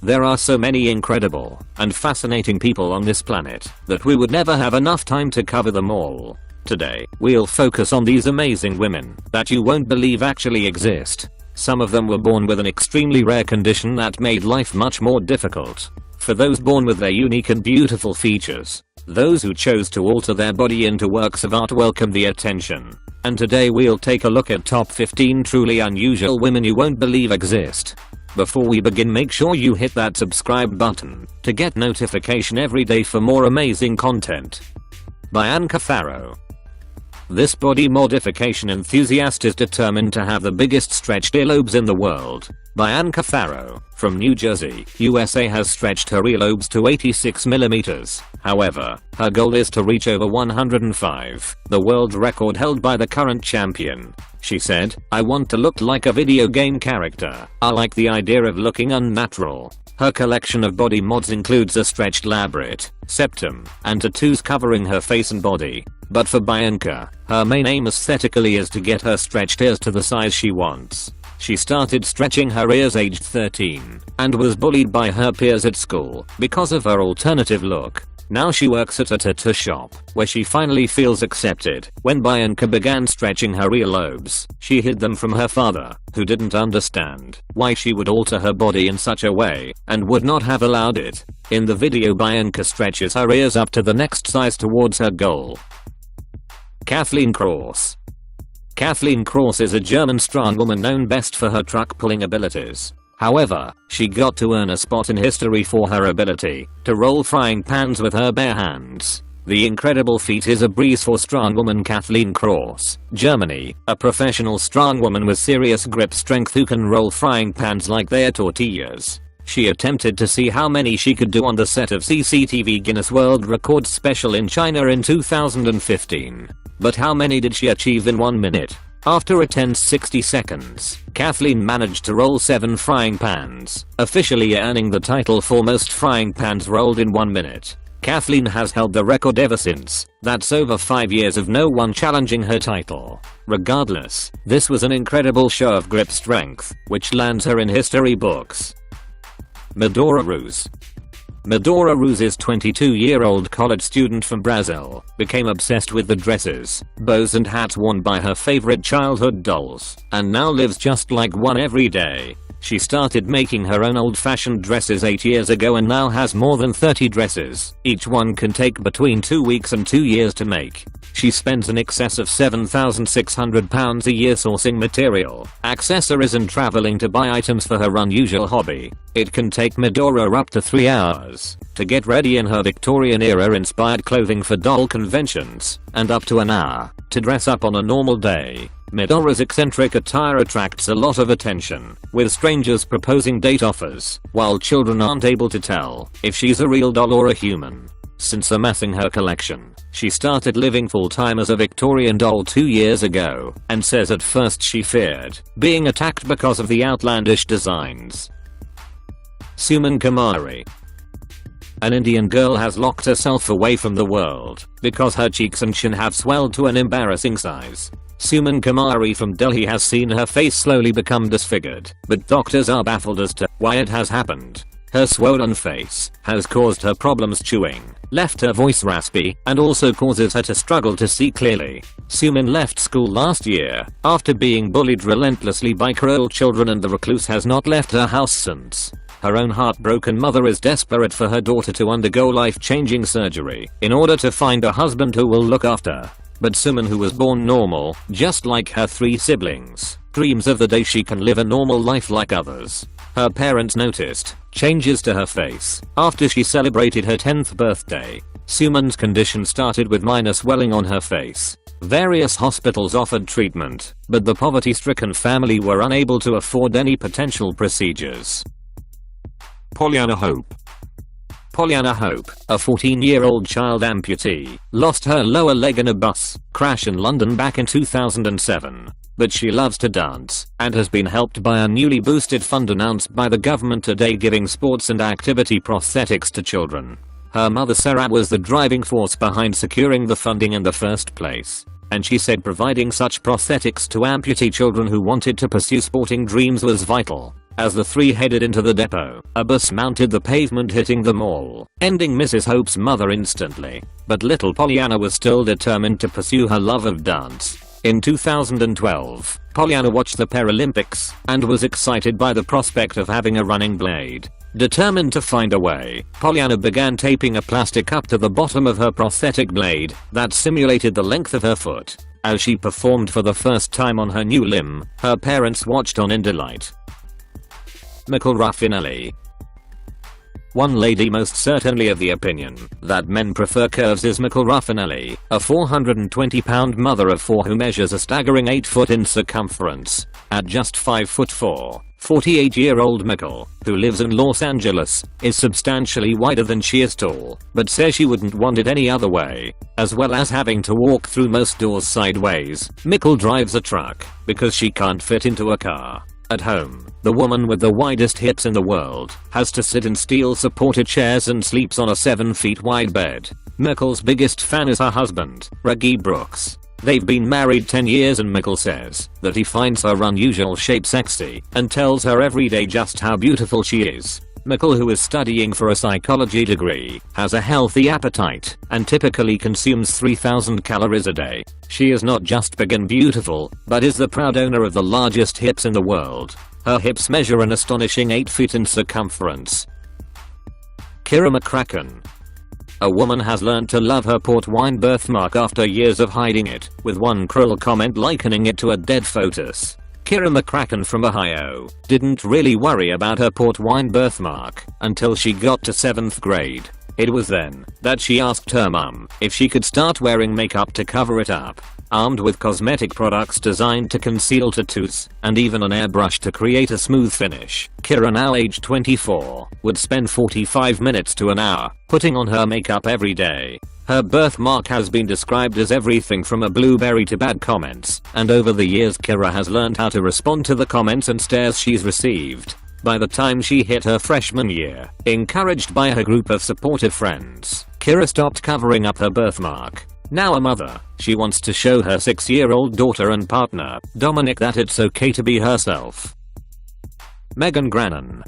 There are so many incredible and fascinating people on this planet that we would never have enough time to cover them all. Today, we'll focus on these amazing women that you won't believe actually exist. Some of them were born with an extremely rare condition that made life much more difficult. For those born with their unique and beautiful features, those who chose to alter their body into works of art welcome the attention. And today we'll take a look at top 15 truly unusual women you won't believe exist. Before we begin, make sure you hit that subscribe button to get notification every day for more amazing content. Bianca Farrow. This body modification enthusiast is determined to have the biggest stretched earlobes in the world. Bianca Farrow, from New Jersey, USA, has stretched her earlobes to 86mm. However, her goal is to reach over 105, the world record held by the current champion. She said, "I want to look like a video game character. I like the idea of looking unnatural." Her collection of body mods includes a stretched labret, septum, and tattoos covering her face and body. But for Bianca, her main aim aesthetically is to get her stretched ears to the size she wants. She started stretching her ears aged 13 and was bullied by her peers at school because of her alternative look. Now she works at a tattoo shop where she finally feels accepted. When Bianca began stretching her earlobes, she hid them from her father, who didn't understand why she would alter her body in such a way and would not have allowed it. In the video, Bianca stretches her ears up to the next size towards her goal. Kathleen Cross. Kathleen Cross is a German strongwoman known best for her truck-pulling abilities. However, she got to earn a spot in history for her ability to roll frying pans with her bare hands. The incredible feat is a breeze for strongwoman Kathleen Cross, Germany, a professional strongwoman with serious grip strength who can roll frying pans like they're tortillas. She attempted to see how many she could do on the set of CCTV Guinness World Records special in China in 2015. But how many did she achieve in 1 minute? After a tense 60 seconds, Kathleen managed to roll 7 frying pans, officially earning the title for most frying pans rolled in 1 minute. Kathleen has held the record ever since. That's over 5 years of no one challenging her title. Regardless, this was an incredible show of grip strength, which lands her in history books. Medora Ruz. Medora Ruz is 22-year-old college student from Brazil, became obsessed with the dresses, bows and hats worn by her favorite childhood dolls, and now lives just like one every day. She started making her own old-fashioned dresses 8 years ago and now has more than 30 dresses. Each one can take between 2 weeks and 2 years to make. She spends in excess of £7,600 a year sourcing material, accessories and traveling to buy items for her unusual hobby. It can take Medora up to 3 hours to get ready in her Victorian-era inspired clothing for doll conventions, and up to an hour to dress up on a normal day. Medora's eccentric attire attracts a lot of attention, with strangers proposing date offers, while children aren't able to tell if she's a real doll or a human. Since amassing her collection, she started living full-time as a Victorian doll 2 years ago, and says at first she feared being attacked because of the outlandish designs. Suman Kumari. An Indian girl has locked herself away from the world because her cheeks and chin have swelled to an embarrassing size. Suman Kumari from Delhi has seen her face slowly become disfigured, but doctors are baffled as to why it has happened. Her swollen face has caused her problems chewing, left her voice raspy, and also causes her to struggle to see clearly. Suman left school last year after being bullied relentlessly by cruel children, and the recluse has not left her house since. Her own heartbroken mother is desperate for her daughter to undergo life-changing surgery in order to find a husband who will look after her. But Suman, who was born normal, just like her 3 siblings, dreams of the day she can live a normal life like others. Her parents noticed changes to her face after she celebrated her 10th birthday. Suman's condition started with minor swelling on her face. Various hospitals offered treatment, but the poverty-stricken family were unable to afford any potential procedures. Pollyanna Hope. Pollyanna Hope, a 14-year-old child amputee, lost her lower leg in a bus crash in London back in 2007. But she loves to dance, and has been helped by a newly boosted fund announced by the government today, giving sports and activity prosthetics to children. Her mother Sarah was the driving force behind securing the funding in the first place, and she said providing such prosthetics to amputee children who wanted to pursue sporting dreams was vital. As the three headed into the depot, a bus mounted the pavement, hitting them all, ending Mrs. Hope's mother instantly. But little Pollyanna was still determined to pursue her love of dance. In 2012, Pollyanna watched the Paralympics and was excited by the prospect of having a running blade. Determined to find a way, Pollyanna began taping a plastic cup to the bottom of her prosthetic blade that simulated the length of her foot. As she performed for the first time on her new limb, her parents watched on in delight. Michael Raffinelli. One lady most certainly of the opinion that men prefer curves is Michael Raffinelli, a 420-pound mother of 4 who measures a staggering 8 foot in circumference. At just 5'4", 48-year-old Michael, who lives in Los Angeles, is substantially wider than she is tall, but says she wouldn't want it any other way. As well as having to walk through most doors sideways, Michael drives a truck because she can't fit into a car. At home, the woman with the widest hips in the world has to sit in steel-supported chairs and sleeps on a 7 feet wide bed. Michael's biggest fan is her husband, Reggie Brooks. They've been married 10 years and Michael says that he finds her unusual shape sexy and tells her every day just how beautiful she is. Michael, who is studying for a psychology degree, has a healthy appetite and typically consumes 3,000 calories a day. She is not just big and beautiful, but is the proud owner of the largest hips in the world. Her hips measure an astonishing 8 feet in circumference. Kira McCracken. A woman has learned to love her port wine birthmark after years of hiding it, with one cruel comment likening it to a dead fetus. Kira McCracken from Ohio didn't really worry about her port wine birthmark until she got to 7th grade. It was then that she asked her mum if she could start wearing makeup to cover it up. Armed with cosmetic products designed to conceal tattoos and even an airbrush to create a smooth finish, Kira, now aged 24, would spend 45 minutes to an hour putting on her makeup every day. Her birthmark has been described as everything from a blueberry to bad comments, and over the years Kira has learned how to respond to the comments and stares she's received. By the time she hit her freshman year, encouraged by her group of supportive friends, Kira stopped covering up her birthmark. Now a mother, she wants to show her 6-year-old daughter and partner, Dominic, that it's okay to be herself. Megan Grannon.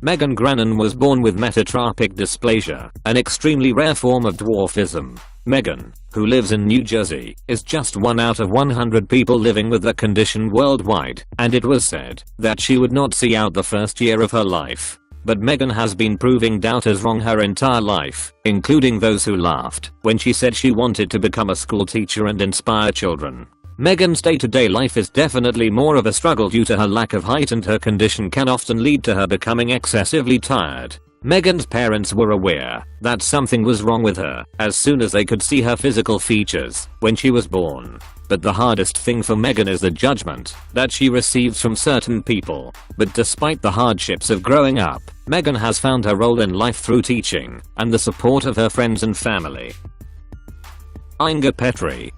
Megan Grannon was born with metatropic dysplasia, an extremely rare form of dwarfism. Megan, who lives in New Jersey, is just 1 out of 100 people living with the condition worldwide, and it was said that she would not see out the first year of her life. But Megan has been proving doubters wrong her entire life, including those who laughed when she said she wanted to become a school teacher and inspire children. Megan's day-to-day life is definitely more of a struggle due to her lack of height, and her condition can often lead to her becoming excessively tired. Megan's parents were aware that something was wrong with her as soon as they could see her physical features when she was born. But the hardest thing for Megan is the judgment that she receives from certain people. But despite the hardships of growing up, Megan has found her role in life through teaching and the support of her friends and family. Inga Petri.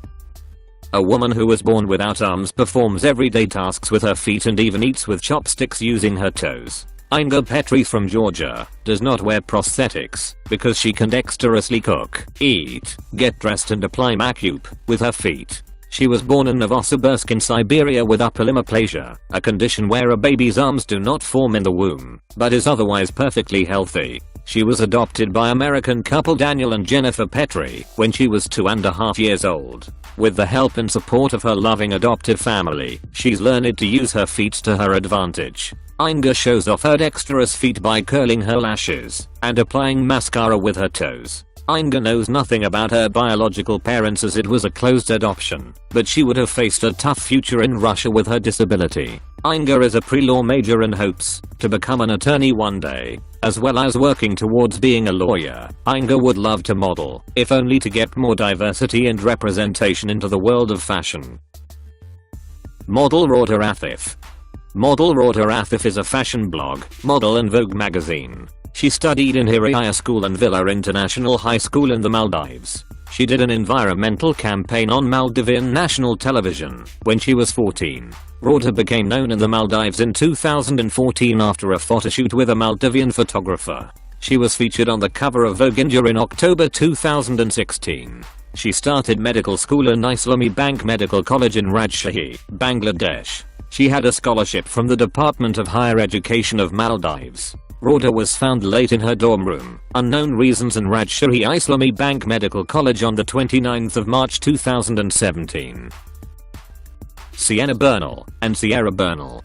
A woman who was born without arms performs everyday tasks with her feet and even eats with chopsticks using her toes. Inga Petri from Georgia does not wear prosthetics because she can dexterously cook, eat, get dressed and apply makeup with her feet. She was born in Novosibirsk in Siberia with upper limb aplasia, a condition where a baby's arms do not form in the womb, but is otherwise perfectly healthy. She was adopted by American couple Daniel and Jennifer Petri when she was 2.5 years old. With the help and support of her loving adoptive family, she's learned to use her feet to her advantage. Inga shows off her dexterous feet by curling her lashes and applying mascara with her toes. Inga knows nothing about her biological parents as it was a closed adoption, but she would have faced a tough future in Russia with her disability. Inga is a pre-law major and hopes to become an attorney one day. As well as working towards being a lawyer, Inga would love to model, if only to get more diversity and representation into the world of fashion. Model Rhoda Athif. Model Rhoda Athif is a fashion blog, model and Vogue magazine. She studied in Hiraya School and Villa International High School in the Maldives. She did an environmental campaign on Maldivian national television when she was 14. Rhoda became known in the Maldives in 2014 after a photoshoot with a Maldivian photographer. She was featured on the cover of Vogue India in October 2016. She started medical school in Islami Bank Medical College in Rajshahi, Bangladesh. She had a scholarship from the Department of Higher Education of Maldives. Rauda was found late in her dorm room, unknown reasons, in Rajshahi Islami Bank Medical College on the 29th of March 2017. Sienna Bernal and Sierra Bernal.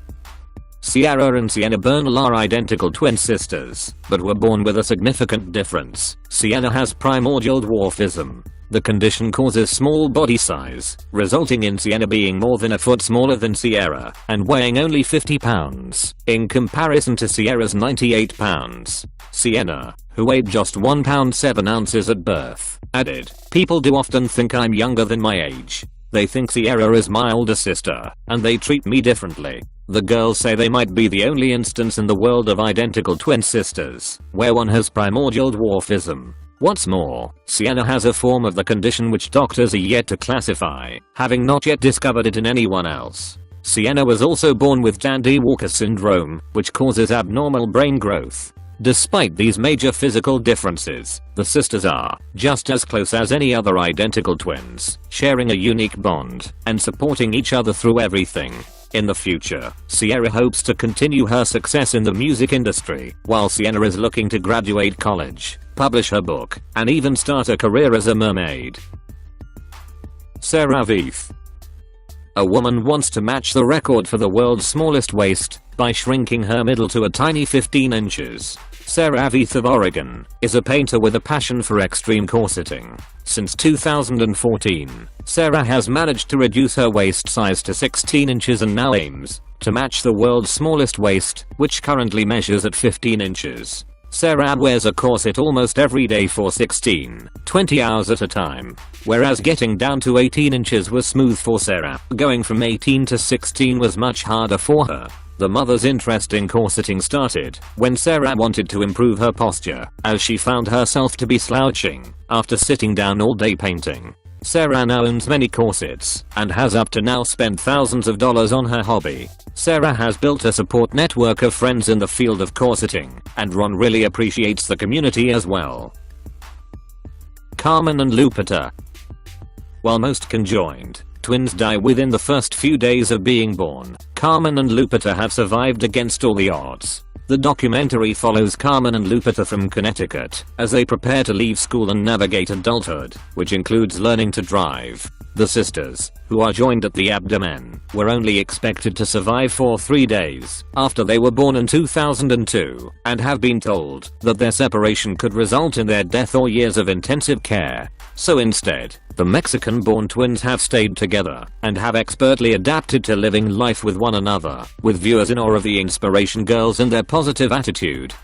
Sierra and Sienna Bernal are identical twin sisters, but were born with a significant difference. Sienna has primordial dwarfism. The condition causes small body size, resulting in Sienna being more than a foot smaller than Sierra and weighing only 50 pounds, in comparison to Sierra's 98 pounds. Sienna, who weighed just 1 pound 7 ounces at birth, added, "People do often think I'm younger than my age. They think Sierra is my older sister, and they treat me differently." The girls say they might be the only instance in the world of identical twin sisters where one has primordial dwarfism. What's more, Sienna has a form of the condition which doctors are yet to classify, having not yet discovered it in anyone else. Sienna was also born with Dandy-Walker syndrome, which causes abnormal brain growth. Despite these major physical differences, the sisters are just as close as any other identical twins, sharing a unique bond and supporting each other through everything. In the future, Sierra hopes to continue her success in the music industry, while Sienna is looking to graduate college, publish her book, and even start a career as a mermaid. Sarah Veith. A woman wants to match the record for the world's smallest waist by shrinking her middle to a tiny 15 inches. Sarah Veith of Oregon is a painter with a passion for extreme corseting. Since 2014, Sarah has managed to reduce her waist size to 16 inches and now aims to match the world's smallest waist, which currently measures at 15 inches. Sarah wears a corset almost every day for 20 hours at a time, whereas getting down to 18 inches was smooth for Sarah. Going from 18 to 16 was much harder for her. The mother's interest in corseting started when Sarah wanted to improve her posture, as she found herself to be slouching after sitting down all day painting. Sarah now owns many corsets and has up to now spent thousands of dollars on her hobby. Sarah has built a support network of friends in the field of corseting, and Ron really appreciates the community as well. Carmen and Lupita. While most conjoined twins die within the first few days of being born, Carmen and Lupita have survived against all the odds. The documentary follows Carmen and Lupita from Connecticut as they prepare to leave school and navigate adulthood, which includes learning to drive. The sisters, who are joined at the abdomen, were only expected to survive for 3 days after they were born in 2002, and have been told that their separation could result in their death or years of intensive care. So instead, the Mexican-born twins have stayed together and have expertly adapted to living life with one another, with viewers in awe of the inspiration girls and their positive attitude.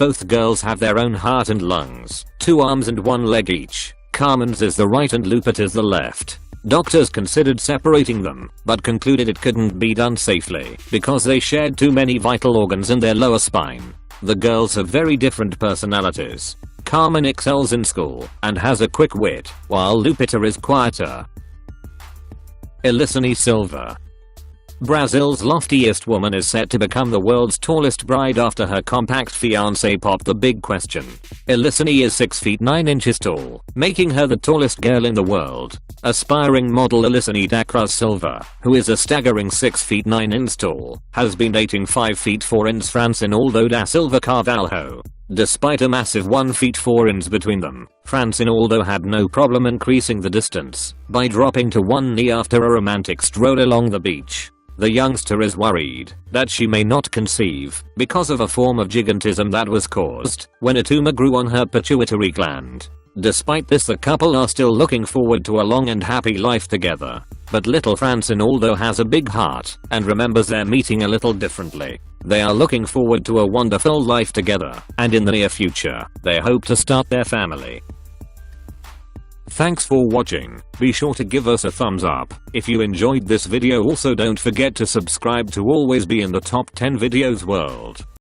Both girls have their own heart and lungs, 2 arms and 1 leg each. Carmen's is the right and Lupita's the left. Doctors considered separating them, but concluded it couldn't be done safely because they shared too many vital organs in their lower spine. The girls have very different personalities. Carmen excels in school and has a quick wit, while Lupita is quieter. Elisane Silva. Brazil's loftiest woman is set to become the world's tallest bride after her compact fiancé popped the big question. Elisane is 6 feet 9 inches tall, making her the tallest girl in the world. Aspiring model Elisane da Cruz Silva, who is a staggering 6 feet 9 inches tall, has been dating 5 feet 4 inches Francinaldo da Silva Carvalho. Despite a massive 1 feet 4 inches between them, Francinaldo had no problem increasing the distance by dropping to one knee after a romantic stroll along the beach. The youngster is worried that she may not conceive because of a form of gigantism that was caused when a tumor grew on her pituitary gland. Despite this, the couple are still looking forward to a long and happy life together. But little Francinaldo has a big heart and remembers their meeting a little differently. They are looking forward to a wonderful life together, and in the near future, they hope to start their family. Thanks for watching. Be sure to give us a thumbs up if you enjoyed this video. Also, don't forget to subscribe to always be in the top 10 videos world.